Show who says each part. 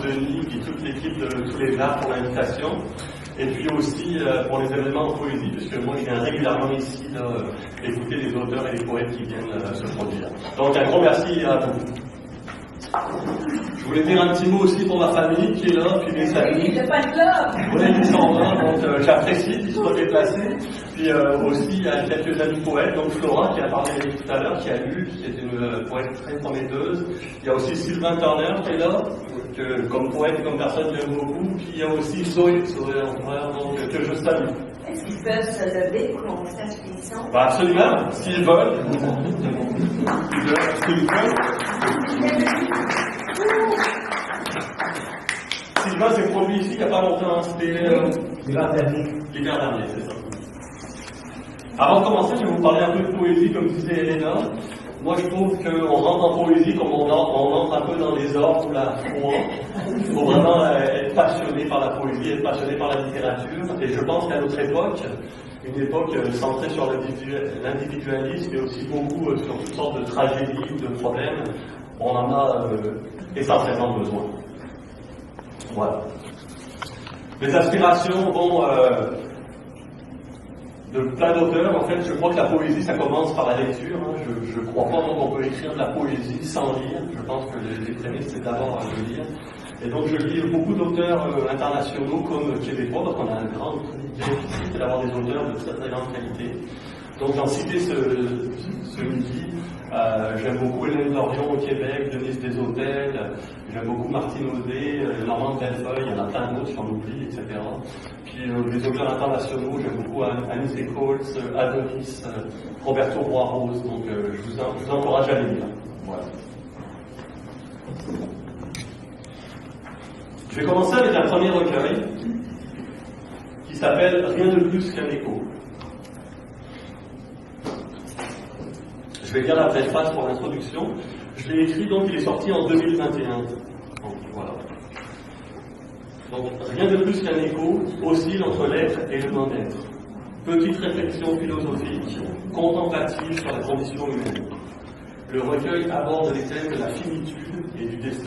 Speaker 1: Denis, puis toute l'équipe de tous les arts pour l'invitation, et puis aussi pour les événements en poésie, puisque moi je viens régulièrement ici écouter les auteurs et les poètes qui viennent se produire. Donc un gros merci à vous. Je voulais dire un petit mot aussi pour ma famille qui est là, puis mes amis.
Speaker 2: Il n'est pas là.
Speaker 1: Oui, ils sont là, donc j'apprécie qu'ils soient déplacés. Puis aussi, il y a quelques amis poètes, donc Flora qui a parlé tout à l'heure, qui a lu, qui est une poète très prometteuse. Il y a aussi Sylvain Turner qui est là, que, comme poète et comme personne j'aime beaucoup. Puis il y a aussi Zoé Empereur, donc que je salue.
Speaker 2: Est-ce qu'ils peuvent se lever pour qu'on fasse finissant?
Speaker 1: Bah absolument, s'ils veulent. Sylvain s'est produit ici il n'y a pas longtemps, c'était l'hiver dernier, c'est ça. Avant de commencer, je vais vous parler un peu de poésie, comme disait Elena. Moi, je trouve qu'on rentre en poésie comme on entre un peu dans les orques ou la foi. Il faut vraiment être passionné par la poésie, être passionné par la littérature. Et je pense qu'à notre époque, une époque centrée sur l'individualisme et aussi beaucoup sur toutes sortes de tragédies, de problèmes, on en a essentiellement besoin. Voilà. Les aspirations vont de plein d'auteurs. En fait, je crois que la poésie, ça commence par la lecture. Je ne crois pas qu'on peut écrire de la poésie sans lire. Je pense que les prémices, c'est d'abord de lire. Et donc, je lis beaucoup d'auteurs internationaux comme québécois, parce qu'on a un grand déficit d'avoir des auteurs de très très grande qualité. Donc, j'en citais ce midi. J'aime beaucoup Hélène Dorion au Québec, Denise Deshôtels, j'aime beaucoup Martine Audet, Normand Bellefeuille, il y en a plein d'autres, j'en oublie, etc. Puis les auteurs internationaux, j'aime beaucoup Anis Eccles, Adonis, Roberto Roy-Rose, donc je vous encourage à les lire. Voilà. Je vais commencer avec un premier recueil qui s'appelle Rien de plus qu'un écho. Je vais lire la préface pour l'introduction. Je l'ai écrit, donc il est sorti en 2021. Donc voilà. Donc rien de plus qu'un écho oscille entre l'être et le non-être. Petite réflexion philosophique, contemplative sur la condition humaine. Le recueil aborde les thèmes de la finitude et du destin.